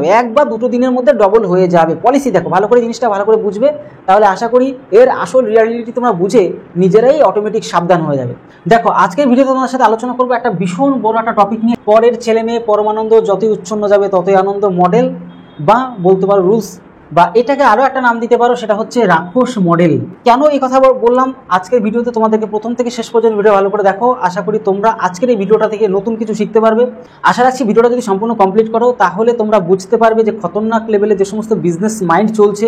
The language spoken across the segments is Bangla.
যাবে, 1 বা 2 দিনের মধ্যে ডবল হয়ে যাবে। পলিসি দেখো, ভালো করে জিনিসটা ভালো করে বুঝবে, তাহলে আশা করি এর আসল রিয়ালিটি তোমরা বুঝে নিজেরাই অটোমেটিক সাবধান হয়ে যাবে। দেখো আজকের ভিডিওতে তোমার সাথে আলোচনা করবো একটা ভীষণ বড় একটা টপিক নিয়ে, পরের ছেলে মেয়ে পরমানন্দ, যতই উচ্ছন্ন যাবে ততই আনন্দ মডেল, বা বলতে পারো রুলস, বা এটাকে আরও একটা নাম দিতে পারো, সেটা হচ্ছে রাক্ষস মডেল। কেন এই কথা বললাম আজকের ভিডিওতে, তোমাদেরকে প্রথম থেকে শেষ পর্যন্ত ভিডিও ভালো করে দেখো। আশা করি তোমরা আজকের এই ভিডিওটা থেকে নতুন কিছু শিখতে পারবে। আশা রাখছি ভিডিওটা যদি সম্পূর্ণ কমপ্লিট করো তাহলে তোমরা বুঝতে পারবে যে খতরনাক লেভেলে যে সমস্ত বিজনেস মাইন্ড চলছে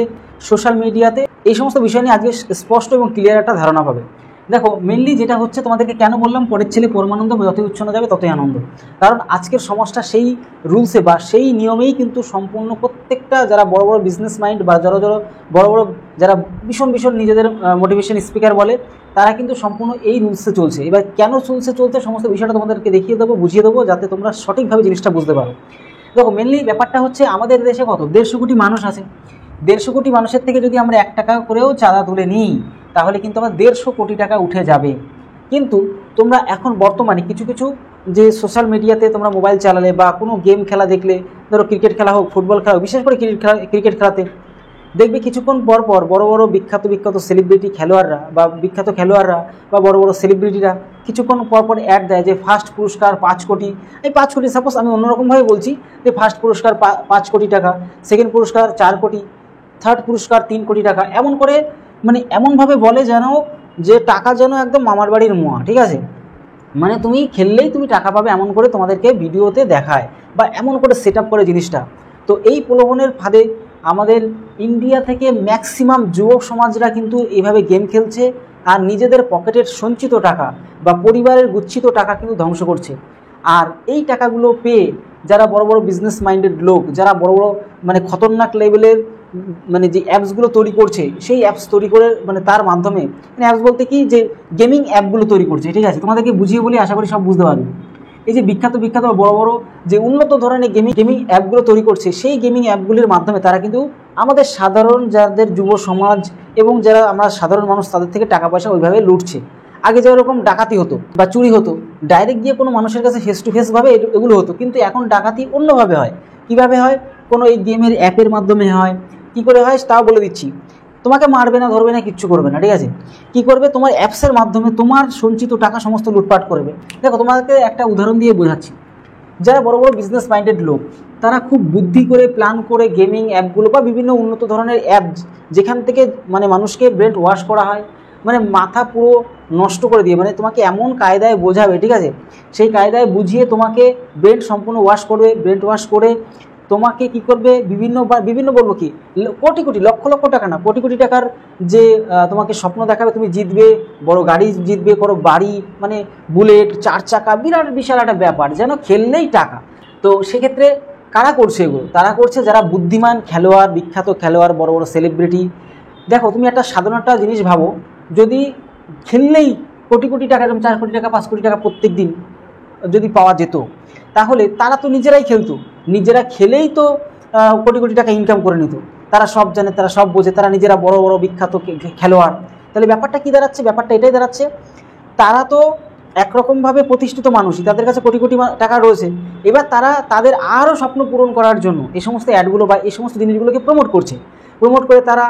সোশ্যাল মিডিয়াতে, এই সমস্ত বিষয় নিয়ে আজকে স্পষ্ট এবং ক্লিয়ার একটা ধারণা পাবে। দেখো মেনলি যেটা হচ্ছে, তোমাদেরকে কেন বললাম পরের ছেলে পরমানন্দ, যতই উচ্ছন্ন যাবে ততই আনন্দ, কারণ আজকের সমাজটা সেই রুলসে বা সেই নিয়মেই কিন্তু সম্পূর্ণ প্রত্যেকটা যারা বড় বড় বিজনেস মাইন্ড বা বড় বড় যারা ভীষণ নিজেদের মোটিভেশন স্পিকার বলে, তারা কিন্তু সম্পূর্ণ এই রুলসে চলছে। এবার কেন রুলসে চলছে সমস্ত বিষয়টা তোমাদেরকে দেখিয়ে দেবো, বুঝিয়ে দেবো, যাতে তোমরা সঠিকভাবে জিনিসটা বুঝতে পারো। দেখো মেনলি ব্যাপারটা হচ্ছে, আমাদের দেশে কত 150 কোটি মানুষ আছে। 150 কোটি মানুষের থেকে যদি আমরা 1 টাকা করেও চাঁদা তুলে নিই, তাহলে কিন্তু আমার 150 কোটি টাকা উঠে যাবে। কিন্তু তোমরা এখন বর্তমানে কিছু যে সোশ্যাল মিডিয়াতে তোমরা মোবাইল চালালে বা কোনো গেম খেলা দেখলে, ধরো ক্রিকেট খেলা হোক, ফুটবল খেলা হোক, বিশেষ করে ক্রিকেট খেলাতে দেখবে কিছুক্ষণ পর বড় বড় বিখ্যাত সেলিব্রিটি খেলোয়াড়রা বা বিখ্যাত খেলোয়াড়রা বা বড় বড় সেলিব্রিটিরা কিছুক্ষণ পর অ্যাড দেয় যে ফার্স্ট পুরস্কার 5 কোটি। এই 5 কোটি সাপোজ আমি অন্যরকমভাবে বলছি, যে ফার্স্ট পুরস্কার 5 কোটি টাকা, সেকেন্ড পুরস্কার 4 কোটি, থার্ড পুরস্কার 3 কোটি টাকা, এমন করে মানে এমনভাবে বলে যেন যে টাকা যেন একদম মামার বাড়ির মোয়া, ঠিক আছে, মানে তুমি খেললেই তুমি টাকা পাবে, এমন করে তোমাদেরকে ভিডিওতে দেখায় বা এমন করে সেট আপ করে জিনিসটা। তো এই প্রলোভনের ফাঁদে আমাদের ইন্ডিয়া থেকে ম্যাক্সিমাম যুবক সমাজরা কিন্তু এইভাবে গেম খেলছে, আর নিজেদের পকেটের সঞ্চিত টাকা বা পরিবারের গুচ্ছিত টাকা কিন্তু ধ্বংস করছে। আর এই টাকাগুলো পেয়ে যারা বড় বড় বিজনেস মাইন্ডেড লোক, যারা বড় বড় মানে খতরনাক লেভেলের মানে যে অ্যাপসগুলো তৈরি করছে, সেই অ্যাপস তৈরি করে মানে তার মাধ্যমে, মানে অ্যাপস বলতে কি, যে গেমিং অ্যাপগুলো তৈরি করছে, ঠিক আছে, তোমাদেরকে বুঝিয়ে বলি, আশা করি সব বুঝতে পারবে। এই যে বিখ্যাত বড় বড় যে উন্নত ধরনের গেমিং অ্যাপগুলো তৈরি করছে, সেই গেমিং অ্যাপগুলির মাধ্যমে তারা কিন্তু আমাদের সাধারণ যাদের যুব সমাজ এবং যারা আমরা সাধারণ মানুষ, তাদের থেকে টাকা পয়সা ওইভাবে লুটছে। আগে যেরকম ডাকাতি হতো বা চুরি হতো, ডাইরেক্ট গিয়ে কোনো মানুষের কাছে ফেস টু ফেস ভাবে এগুলো হতো, কিন্তু এখন ডাকাতি অন্যভাবে হয়। কিভাবে হয়? কোনো এই গেমের অ্যাপের মাধ্যমে হয়। কি করে হয় তাও বলে দিচ্ছি। তোমাকে মারবে না, ধরবে না, কিচ্ছু করবে না, ঠিক আছে। কি করবে? তোমার অ্যাপসের মাধ্যমে তোমার সঞ্চিত টাকা সমস্ত লুটপাট করবে। দেখো তোমাকে একটা উদাহরণ দিয়ে বোঝাচ্ছি। যারা বড় বড় বিজনেস মাইন্ডেড লোক, তারা খুব বুদ্ধি করে প্ল্যান করে গেমিং অ্যাপগুলো বা বিভিন্ন উন্নত ধরনের অ্যাপ, যেখান থেকে মানে মানুষকে ব্রেন ওয়াশ করা হয়, মানে মাথা পুরো নষ্ট করে দিয়ে, মানে তোমাকে এমন কায়দায় বোঝাবে, ঠিক আছে, সেই কায়দায় বুঝিয়ে তোমাকে ব্রেন সম্পূর্ণ ওয়াশ করবে। ব্রেন ওয়াশ করে তোমাকে কি করবে, বিভিন্ন বলবো কি, কোটি লক্ষ টাকা না, কোটি টাকার যে তোমাকে স্বপ্ন দেখাবে, তুমি জিতবে, বড় গাড়ি জিতবে, বড় বাড়ি, মানে বুলেট, 4 চাকা, বিশাল একটা ব্যাপার, যেন খেললেই টাকা। তো সেক্ষেত্রে কারা করছে এগুলো? তারা করছে যারা বুদ্ধিমান খেলোয়াড়, বিখ্যাত খেলোয়াড়, বড় বড় সেলিব্রিটি। দেখো তুমি একটা সাধারণ একটা জিনিস ভাবো, যদি খেললেই কোটি টাকা, এরকম 4 কোটি টাকা 5 কোটি টাকা প্রত্যেক দিন যদি পাওয়া যেত, তাহলে তারা তো নিজেরাই খেলতো, নিজেরা খেলেই তো কোটি টাকা ইনকাম করে নিত। তারা সব জানে, তারা সব বোঝে, তারা নিজেরা বড় বড় বিখ্যাত খেলোয়াড়। তাহলে ব্যাপারটা কি দাঁড়াচ্ছে? ব্যাপারটা এটাই দাঁড়াচ্ছে, তারা তো একরকমভাবে প্রতিষ্ঠিত মানুষই, তাদের কাছে কোটি টাকা রয়েছে। এবার তারা তাদের আরও স্বপ্ন পূরণ করার জন্য এই সমস্ত অ্যাডগুলো বা এই সমস্ত জিনিসগুলোকে প্রমোট করে তারা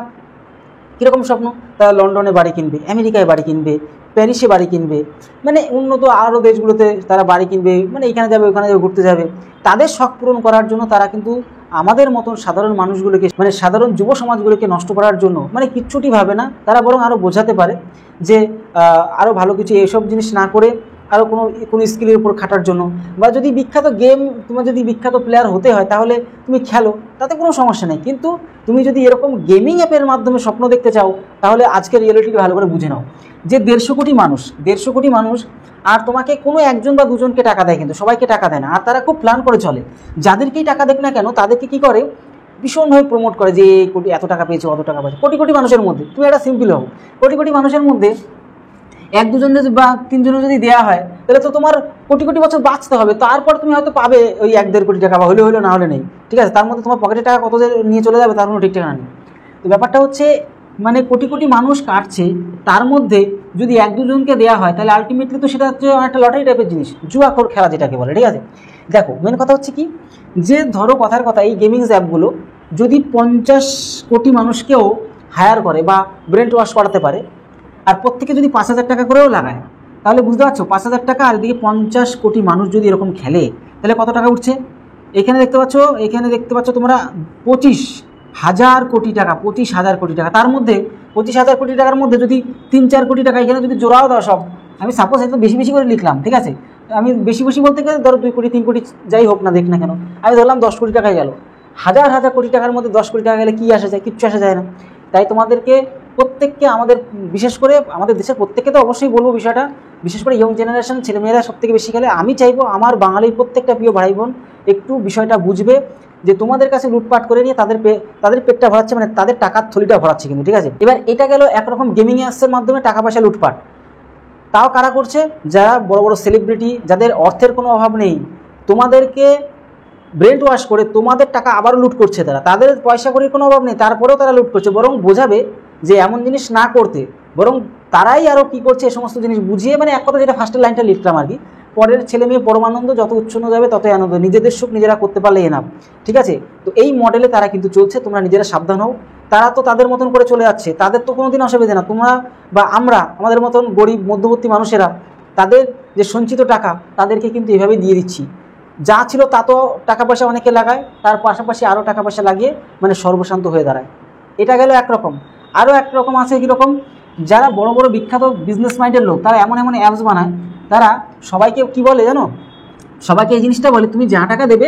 কীরকম স্বপ্ন? তারা লন্ডনে বাড়ি কিনবে, আমেরিকায় বাড়ি কিনবে, প্যারিসে বাড়ি কিনবে, মানে উন্নত আরও দেশগুলোতে তারা বাড়ি কিনবে, মানে এখানে যাবে ওখানে যাবে, ঘুরতে যাবে। তাদের শখ পূরণ করার জন্য তারা কিন্তু আমাদের মতন সাধারণ মানুষগুলোকে, মানে সাধারণ যুব সমাজগুলোকে নষ্ট করার জন্য মানে কিচ্ছুটি ভাবে না। তারা বরং আরও বোঝাতে পারে যে আরও ভালো কিছু এইসব জিনিস না করে আরও কোনো স্কিলের উপর খাটার জন্য, বা যদি বিখ্যাত গেম, তোমার যদি বিখ্যাত প্লেয়ার হতে হয় তাহলে তুমি খেলো, তাতে কোনো সমস্যা নেই। কিন্তু তুমি যদি এরকম গেমিং অ্যাপের মাধ্যমে স্বপ্ন দেখতে চাও, তাহলে আজকের রিয়েলিটিকে ভালো করে বুঝে নাও যে 150 কোটি মানুষ, আর তোমাকে কোনো একজন বা দুজনকে টাকা দেয়, কিন্তু সবাইকে টাকা দেয় না। আর তারা খুব প্ল্যান করে চলে, যাদেরকেই টাকা দেখ না কেন তাদেরকে কী করে, ভীষণভাবে প্রমোট করে যে কোটি এত টাকা পেয়েছে, অত টাকা পেয়েছে। কোটি মানুষের মধ্যে তুমি একটা সিম্পল হও, কোটি মানুষের মধ্যে 1-2 জন বা 3 জনের যদি দেওয়া হয়, তাহলে তো তোমার কোটি বছর বাঁচতে হবে। তারপর তুমি হয়তো পাবে ওই 1-1.5 কোটি টাকা, বা হলে না হলে নেই, ঠিক আছে। তার মধ্যে তোমার পকেটে টাকা কত নিয়ে চলে যাবে তার কোনো ঠিক ঠিকানা নেই। তো ব্যাপারটা হচ্ছে, মানে কোটি মানুষ কাটছে, তার মধ্যে যদি এক দুজনকে দেওয়া হয় তাহলে আলটিমেটলি তো সেটা হচ্ছে একটা লটারি টাইপের জিনিস, জুয়াখোর খেলা যেটাকে বলে। ঠিক আছে, দেখো মেন কথা হচ্ছে কি, যে ধরো কথার কথা এই গেমিং অ্যাপগুলো যদি 50 কোটি মানুষকেও হায়ার করে বা ব্রেন ওয়াশ করাতে পারে, আর প্রত্যেকে যদি 5,000 টাকা করেও লাগায়, তাহলে বুঝতে পারছো 5,000 টাকা আর এদিকে 50 কোটি মানুষ যদি এরকম খেলে তাহলে কত টাকা উঠছে। এখানে দেখতে পাচ্ছ তোমরা 25,000 কোটি টাকা, 25,000 কোটি টাকা। তার মধ্যে 25,000 কোটি টাকার মধ্যে যদি 3-4 কোটি টাকা এখানে যদি জোড়াও দাও সব, আমি সাপোজ একটু বেশি বেশি করে লিখলাম, ঠিক আছে, আমি বেশি বেশি বলতে গেলে ধরো 2 কোটি 3 কোটি যাই হোক না দেখ না কেন, আমি ধরলাম 10 কোটি টাকায় গেল। হাজার হাজার কোটি টাকার মধ্যে 10 কোটি টাকা গেলে কী আসা যায়? কিচ্ছু আসা যায় না। তাই তোমাদেরকে প্রত্যেককে, আমাদের বিশেষ করে আমাদের দেশের প্রত্যেককে তো অবশ্যই বলবো বিষয়টা, বিশেষ করে ইয়ং জেনারেশন ছেলেমেয়েরা সব থেকে বেশি খেলে। আমি চাইবো আমার বাঙালির প্রত্যেকটা প্রিয় ভাই বোন একটু বিষয়টা বুঝবে যে তোমাদের কাছে লুটপাট করে নিয়ে তাদের পেটটা ভরাচ্ছে, মানে তাদের টাকার থলিটা ভরাচ্ছে কিন্তু। ঠিক আছে, এবার এটা গেল একরকম গেমিং অ্যাপসের মাধ্যমে টাকা পয়সা লুটপাট। তাও কারা করছে? যারা বড় বড় সেলিব্রিটি, যাদের অর্থের কোনো অভাব নেই, তোমাদেরকে ব্রেন ওয়াশ করে তোমাদের টাকা আবারও লুট করছে তারা। তাদের পয়সা করির কোনো অভাব নেই, তারপরেও তারা লুট করছে। বরং বোঝাবে যে এমন জিনিস না করতে, বরং তারাই আরও কী করছে এই সমস্ত জিনিস বুঝিয়ে, মানে এক কথা যেটা ফার্স্টের লাইনটা লিখলাম আর কি, পরের ছেলে মেয়ে পরমানন্দ, যত উচ্ছন্ন যাবে ততই আনন্দ, নিজেদের সুখ নিজেরা করতে পারলে এনাফ। ঠিক আছে, তো এই মডেলে তারা কিন্তু চলছে, তোমরা নিজেরা সাবধান হও। তারা তো তাদের মতন করে চলে যাচ্ছে, তাদের তো কোনোদিন অসুবিধা না। তোমরা বা আমরা আমাদের মতন গরিব মধ্যবর্তী মানুষেরা তাদের যে সঞ্চিত টাকা তাদেরকে কিন্তু এভাবে দিয়ে দিচ্ছি। যা ছিল তা তো টাকা পয়সা অনেকে লাগায়, তার পাশাপাশি আরও টাকা পয়সা লাগিয়ে মানে সর্বশান্ত হয়ে দাঁড়ায়। এটা গেল একরকম। আরও একরকম আছে কীরকম, যারা বড় বড় বিখ্যাত বিজনেস মাইন্ডের লোক, তারা এমন এমন অ্যাপস বানায়, তারা সবাইকে কি বলে জানো, সবাইকে এই জিনিসটা বলে তুমি যা টাকা দেবে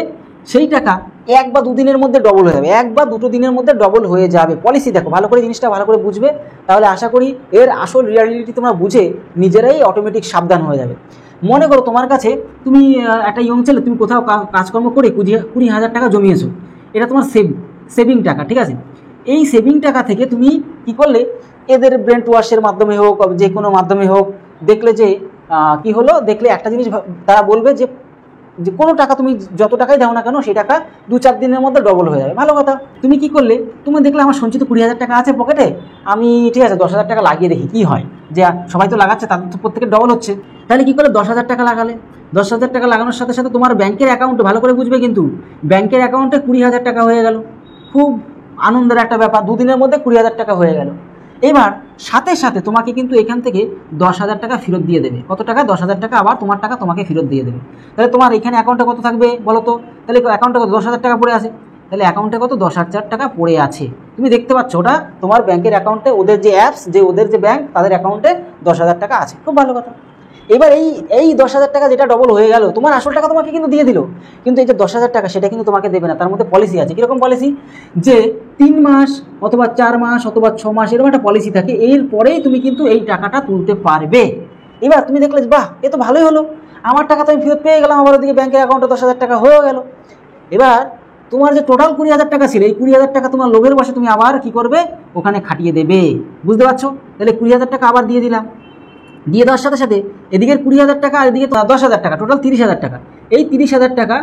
সেই টাকা 1 বা 2 দিনের মধ্যে ডবল হয়ে যাবে, 1 বা 2 দিনের মধ্যে ডবল হয়ে যাবে। পলিসি দেখো ভালো করে, জিনিসটা ভালো করে বুঝবে, তাহলে আশা করি এর আসল রিয়ালিটি তোমরা বুঝে নিজেরাই অটোমেটিক সাবধান হয়ে যাবে। মনে করো তোমার কাছে, তুমি একটা ইয়ং ছেলে, তুমি কোথাও কাজকর্ম করে 20,000 টাকা জমিয়েছো, এটা তোমার সেভিং টাকা। ঠিক আছে, এই সেভিং টাকা থেকে তুমি কি করলে, এদের ব্রেন ওয়াশের মাধ্যমে হোক, যে কোনো মাধ্যমে হোক, দেখলে যে কি হলো, দেখলে একটা জিনিস তারা বলবে যে কোনো টাকা তুমি যত টাকাই দাও না কেন সেই টাকা 2-4 দিনের মধ্যে ডবল হয়ে যাবে। ভালো কথা, তুমি কি করলে, তুমি দেখলে আমার সঞ্চিত 20,000 টাকা আছে পকেটে, আমি ঠিক আছে 10,000 টাকা লাগিয়ে দেখি কি হয়, যে সবাই তো লাগাচ্ছে, তাদের তো প্রত্যেকের ডবল হচ্ছে। তাহলে কি করলে 10,000 টাকা লাগালে, 10,000 টাকা লাগানোর সাথে সাথে তোমার ব্যাংকের অ্যাকাউন্টে, ভালো করে বুঝবে কিন্তু, ব্যাংকের অ্যাকাউন্টে 20,000 টাকা হয়ে গেল। খুব আনন্দের একটা ব্যাপার, 2 দিনের মধ্যে 20,000 টাকা হয়ে গেল। এবার সাথে সাথে তোমাকে কিন্তু এখান থেকে 10,000 টাকা ফেরত দিয়ে দেবে। কত টাকা? 10,000 টাকা আবার তোমার টাকা তোমাকে ফেরত দিয়ে দেবে। তাহলে তোমার এখানে অ্যাকাউন্টে কত থাকবে বলো তো? তাহলে অ্যাকাউন্টে কত? 10,000 টাকা পড়ে আছে। তাহলে অ্যাকাউন্টে কত? 10,000 টাকা পড়ে আছে। তুমি দেখতে পাচ্ছ ওটা তোমার ব্যাংকের অ্যাকাউন্টে, ওদের যে অ্যাপস, ওদের যে ব্যাংক, তাদের অ্যাকাউন্টে 10,000 টাকা আছে। খুব ভালো কথা। এবার এই 10,000 টাকা যেটা ডবল হয়ে গেল, তোমার আসল টাকা তোমাকে কিন্তু দিয়ে দিল, কিন্তু এই যে 10,000 টাকা সেটা কিন্তু তোমাকে দেবে না। তার মধ্যে পলিসি আছে। কীরকম পলিসি? যে 3 মাস অথবা 4 মাস অথবা 6 মাস এরকম একটা পলিসি থাকে, এর পরেই তুমি কিন্তু এই টাকাটা তুলতে পারবে। এবার তুমি দেখলে বাহ, এ তো ভালোই হলো, আমার টাকা তো আমি ফেরত পেয়ে গেলাম, আবার ওদিকে ব্যাংকের অ্যাকাউন্টে 10,000 টাকা হয়ে গেল। এবার তোমার যে টোটাল 20,000 টাকা ছিল, এই 20,000 টাকা তোমার লোভের বসে তুমি আবার কি করবে, ওখানে খাটিয়ে দেবে। বুঝতে পারছো? তাহলে 20,000 টাকা আবার দিয়ে দিলাম, দিয়ে দেওয়ার সাথে সাথে এদিকে 20,000 টাকা আর এদিকে 10,000 টাকা, টোটাল 30,000 টাকা। এই 30,000 টাকা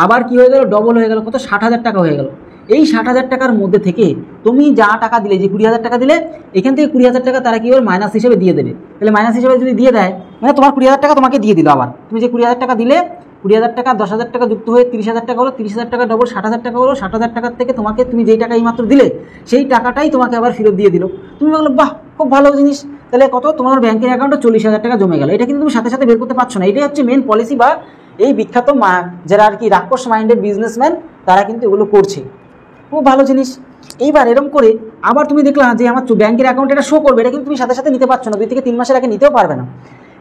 আবার কি হয়ে গেল, ডবল হয়ে গেল। কত? 60,000 টাকা হয়ে গেল। এই 60,000 টাকার মধ্যে থেকে তুমি যা টাকা দিলে, যে 20,000 টাকা দিলে, এখান থেকে 20,000 টাকা তারা কি হবে, মাইনাস হিসেবে দিয়ে দেবে। তাহলে মাইনাস হিসেবে যদি দিয়ে দেয়, মানে তোমার 20,000 টাকা তোমাকে দিয়ে দিল। আবার তুমি যে 20,000 টাকা দিলে, 20,000 টাকা 10,000 টাকা যুক্ত হয়ে 30,000 টাকা হলো, 30,000 টাকা ডবল 60,000 টাকা হলো। 60,000 টাকার থেকে তোমাকে, তুমি যেই টাকা এইমাত্র দিলে সেই টাকাটাই তোমাকে আবার ফেরত দিয়ে দিল। তুমি বললো বাহ, খুব ভালো জিনিস। তাহলে কত? তোমার ব্যাংকের অ্যাকাউন্টে 40,000 টাকা জমে গেল। এটা কিন্তু তুমি সাথে সাথে বের করতে পারছো না। এটাই হচ্ছে মেন পলিসি, বা এই বিখ্যাত যারা আর কি রাক্ষস মাইন্ডেড বিজনেসম্যান, তারা কিন্তু এগুলো করছে। খুব ভালো জিনিস। এইবার এরকম করে আবার তুমি দেখলা যে আমার ব্যাংকের অ্যাকাউন্টে এটা শো করবে, এটা কিন্তু তুমি সাথে সাথে নিতে পারছো না, 2 থেকে 3 মাসের আগে নিতেও পারবে না।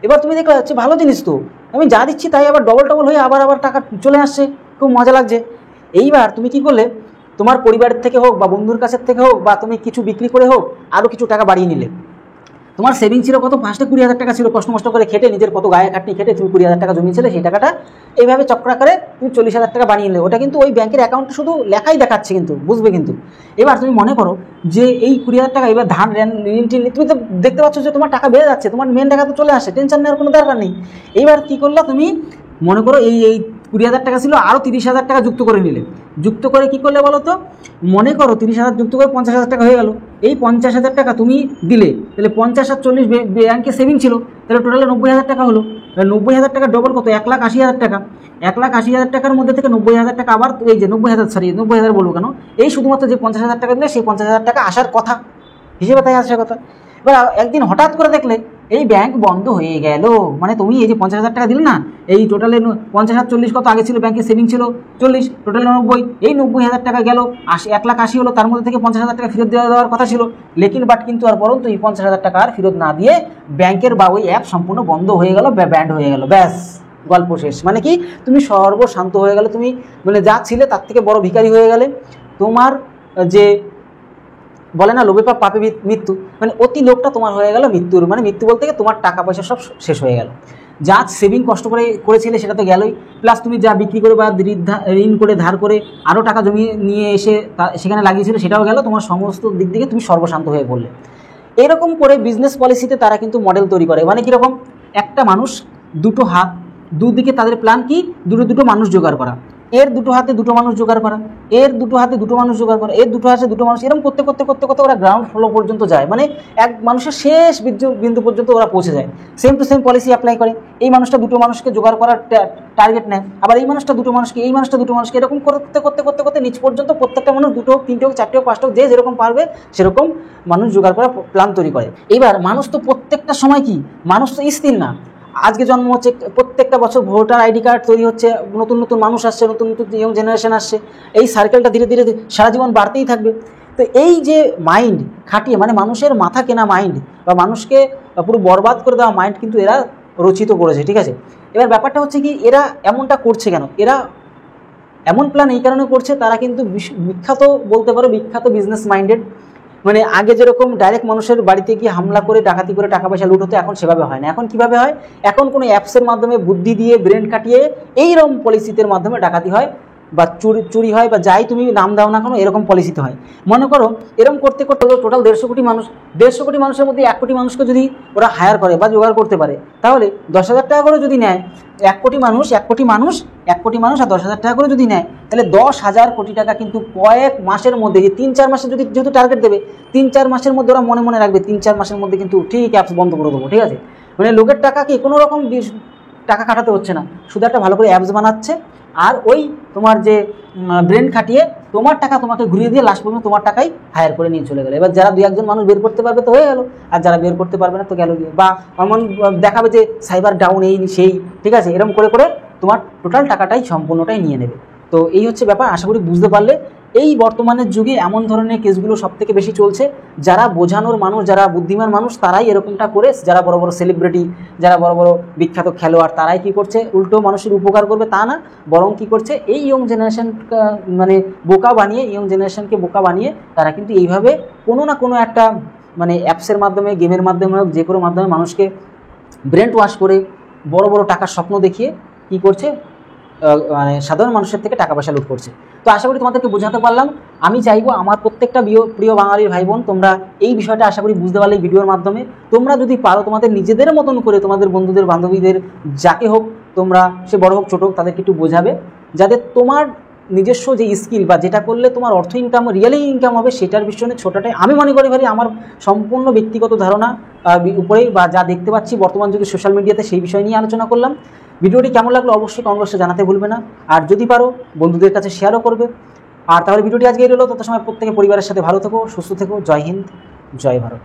এবার তুমি দেখলা হচ্ছে ভালো জিনিস, তো আমি যা দিচ্ছি তাই আবার ডবল হয়ে আবার টাকা চলে আসছে, খুব মজা লাগছে। এইবার তুমি কি করলে, তোমার পরিবারের থেকে হোক বা বন্ধুর কাছের থেকে হোক, বা তুমি কিছু বিক্রি করে হোক আরও কিছু টাকা বাড়িয়ে নিলে। তোমার সেভিং ছিল কত? ফার্স্টে 20,000 টাকা ছিল, কষ্ট করে খেটে, নিজের কত গায়ে খাটনি খেটে তুমি 20,000 টাকা জমিয়েছিলে, সেই টাকাটা এইভাবে চক্রাকারে তুমি 40,000 টাকা বানিয়ে নিলে। ওটা কিন্তু ওই ব্যাংকের অ্যাকাউন্টে শুধু লেখাই দেখাচ্ছে, কিন্তু বুঝবে কিন্তু। এবার তুমি মনে করো যে এই 20,000 টাকা এবার ধান ঋণ তুমি তো দেখতে পাচ্ছ যে তোমার টাকা বেড়ে যাচ্ছে, তোমার মেন টাকা তো চলে আসে, টেনশন নেওয়ার কোনো দরকার নেই। এইবার কী করলা তুমি, মনে করো এই 20,000 টাকা ছিল, আরও 30,000 টাকা যুক্ত করে নিলে। যুক্ত করে কী করলে বলো তো? মনে করো 30,000 যুক্ত করে 50,000 টাকা হয়ে গেল। এই 50,000 টাকা তুমি দিলে, তাহলে 50 আর 40 ব্যাংকে সেভিং ছিল, তাহলে টোটালে 90,000 টাকা হলো। 90,000 টাকা ডবল কত? 1,80,000 টাকা। 1,80,000 টাকার মধ্যে থেকে 90,000 টাকা আবার এই যে 90,000 বলবো কেন, এই শুধুমাত্র যে 50,000 টাকা দিলে সেই 50,000 টাকা আসার কথা, হিসেবে তাই আসার কথা। এবার একদিন হঠাৎ করে দেখলে এই ব্যাংক বন্ধ হয়ে গেল, মানে তুমি এই যে 50,000 টাকা দিলে না, এই টোটালে 50 আর 40 কত আগে ছিল ব্যাংকে সেভিং ছিল 40, টোটালে 90, এই 90,000 টাকা গেল, 1,80,000 হলো, তার মধ্যে থেকে 50,000 টাকা ফেরত দেওয়ার কথা ছিল, লেকিন বাট কিন্তু আর পরন্তু এই 50,000 টাকা আর ফেরত না দিয়ে ব্যাংকের বা ওই অ্যাপ সম্পূর্ণ বন্ধ হয়ে গেল, ব্যান্ড হয়ে গেল, ব্যাস গল্প শেষ। মানে কি, তুমি সর্বশান্ত হয়ে গেলে, তুমি মানে যা ছিলে তার থেকে বড় ভিখারি হয়ে গেলে। তোমার যে বলে না লোভে পাপ পাপে মৃত্যু, মানে অতি লোভটা তোমার হয়ে গেল মৃত্যুর, মানে মৃত্যু বলতে গিয়ে তোমার টাকা পয়সা সব শেষ হয়ে গেল। যা সেভিং কষ্ট করে করেছিলে সেটা তো গেলই, প্লাস তুমি যা বিক্রি করে বা ঋণ করে ধার করে আরও টাকা জমিয়ে নিয়ে এসে সেখানে লাগিয়েছিলে সেটাও গেল, তোমার সমস্ত দিক থেকে তুমি সর্বশান্ত হয়ে পড়লে। এরকম করে বিজনেস পলিসিতে তারা কিন্তু মডেল তৈরি করে, মানে কীরকম, একটা মানুষ দুটো হাত, দুদিকে তাদের প্ল্যান কি, দুটো মানুষ জোগাড় করা, এর দুটো হাতে দুটো মানুষ জোগাড় করা, এর দুটো হাতে দুটো মানুষ জোগাড় করা, এর দুটো হাতে দুটো মানুষ, এরকম করতে করতে করতে করতে ওরা গ্রাউন্ড ফ্লোর পর্যন্ত যায়, মানে এক মানুষের শেষ বিন্দু পর্যন্ত ওরা পৌঁছে যায়। Same to same policy apply করে, এই মানুষটা দুটো মানুষকে জোগাড় করার টার্গেট নেয়, আবার এই মানুষটা দুটো মানুষকে, এই মানুষটা দুটো মানুষকে, এরকম করতে করতে করতে করতে নিচ পর্যন্ত প্রত্যেকটা মানুষ দুটো হোক, তিনটে হোক, চারটে হোক, পাঁচটা হোক, যে যেরকম পারবে সেরকম মানুষ জোগাড় করার প্ল্যান তৈরি করে। এবার মানুষ তো প্রত্যেকটা সময় কি, মানুষ তো স্থির না, আজকে জন্ম হচ্ছে, প্রত্যেকটা বছর ভোটার আইডি কার্ড তৈরি হচ্ছে, নতুন নতুন মানুষ আসছে, নতুন নতুন ইয়ং জেনারেশন আসছে, এই সার্কেলটা ধীরে ধীরে সারা জীবন বাড়তেই থাকবে। তো এই যে মাইন্ড খাটিয়ে, মানে মানুষের মাথা কেনা মাইন্ড বা মানুষকে পুরো বরবাদ করে দেওয়া মাইন্ড কিন্তু এরা রচিত করেছে, ঠিক আছে। এবার ব্যাপারটা হচ্ছে কি, এরা এমনটা করছে কেন, এরা এমন প্ল্যান এই কারণে করছে, তারা কিন্তু বিখ্যাত বলতে পারো, বিখ্যাত বিজনেস মাইন্ডেড। মানে আগে যেরকম ডাইরেক্ট মানুষের বাড়িতে গিয়ে হামলা করে ডাকাতি করে টাকা পয়সা লুট হতো, এখন সেভাবে হয় না। এখন কিভাবে হয়, এখন কোনো অ্যাপসের মাধ্যমে বুদ্ধি দিয়ে ব্রেন কাটিয়ে এইরকম পলিসিদের মাধ্যমে ডাকাতি হয় বা চুরি হয়, বা যাই তুমি নাম দাও না কেন, এরকম পলিসিতে হয়। মনে করো এরকম করতে করতে টোটাল 150 কোটি মানুষ, 150 কোটি মানুষের মধ্যে 1 কোটি মানুষকে যদি ওরা হায়ার করে বা জোগাড় করতে পারে, তাহলে 10,000 টাকা করে যদি নেয়, 1 কোটি মানুষ আর 10,000 টাকা করে যদি নেয়, তাহলে 10,000 কোটি টাকা কিন্তু কয়েক মাসের মধ্যে, যে 3-4 মাসে যদি যেহেতু টার্গেট দেবে, 3-4 মাসের মধ্যে ওরা মনে মনে রাখবে 3-4 মাসের মধ্যে কিন্তু ঠিক অ্যাপস বন্ধ করে দেবো, ঠিক আছে। মানে লোকের টাকা কি কোনো রকম টাকা খাটাতে হচ্ছে না, শুধু একটা ভালো করে অ্যাপস বানাচ্ছে, আর ওই তোমার যে ব্রেন খাটিয়ে তোমার টাকা তোমাকে ঘুরিয়ে দিয়ে লাস্ট পর্যন্ত তোমার টাকাই হায়ার করে নিয়ে চলে গেলো। এবার যারা 2-1 মানুষ বের করতে পারবে তো হয়ে গেল, আর যারা বের করতে পারবে না তো গেল গিয়ে, বা এমন দেখাবে যে সাইবার ডাউন এই সেই, ঠিক আছে, এরকম করে করে তোমার টোটাল টাকাটাই সম্পূর্ণটাই নিয়ে নেবে। তো এই হচ্ছে ব্যাপার, আশা করি বুঝতে পারলে। এই বর্তমানের যুগে এমন ধরনের কেসগুলো সব থেকে বেশি চলছে, যারা বোঝানোর মানুষ, যারা বুদ্ধিমান মানুষ, তারাই এরকমটা করে, যারা বড় বড় সেলিব্রিটি, যারা বড় বড় বিখ্যাত খেলোয়াড়, তারাই কি করছে, উল্টো মানুষের উপকার করবে তা না, বরং কি করছে, এই ইয়ং জেনারেশন মানে বোকা বানিয়ে, ইয়ং জেনারেশনকে বোকা বানিয়ে তারা কিন্তু এইভাবে কোনো না কোনো একটা মানে অ্যাপসের মাধ্যমে, গেমের মাধ্যমে হোক, যে কোনো মাধ্যমে মানুষকে ব্রেন ওয়াশ করে বড় বড় টাকার স্বপ্ন দেখিয়ে কি করছে, মানে সাধারণ মানুষের থেকে টাকা পয়সা লুট করছে। তো আশা করি তোমাদেরকে বোঝাতে পারলাম। আমি চাইবো আমার প্রত্যেকটা প্রিয় বাঙালির ভাই বোন, তোমরা এই বিষয়টা আশা করি বুঝতে পারলে এই ভিডিওর মাধ্যমে। তোমরা যদি পারো তোমাদের নিজেদের মতন করে, তোমাদের বন্ধুদের বান্ধবীদের যাকে হোক, তোমরা সে বড় হোক ছোট হোক, তাদেরকে একটু বোঝাবে, যাতে তোমার নিজস্ব যে স্কিল বা যেটা করলে তোমার অর্থ ইনকাম, রিয়েলি ইনকাম হবে, সেটার পিছনে ছোটাটাই আমি মনে করি ভাই আমার সম্পূর্ণ ব্যক্তিগত ধারণা উপরেই, বা যা দেখতে পাচ্ছি বর্তমান যুগে সোশ্যাল মিডিয়াতে, সেই বিষয় নিয়ে আলোচনা করলাম। ভিডিওটি কেমন লাগলো অবশ্যই কমেন্ট বক্সে জানাতে ভুলবে না, আর যদি পারো বন্ধুদের কাছে শেয়ারও করবে। আর তাহলে ভিডিওটি আজকে এই রইল, তত সময় প্রত্যেকে পরিবারের সাথে ভালো থেকো, সুস্থ থেকো। জয় হিন্দ, জয় ভারত।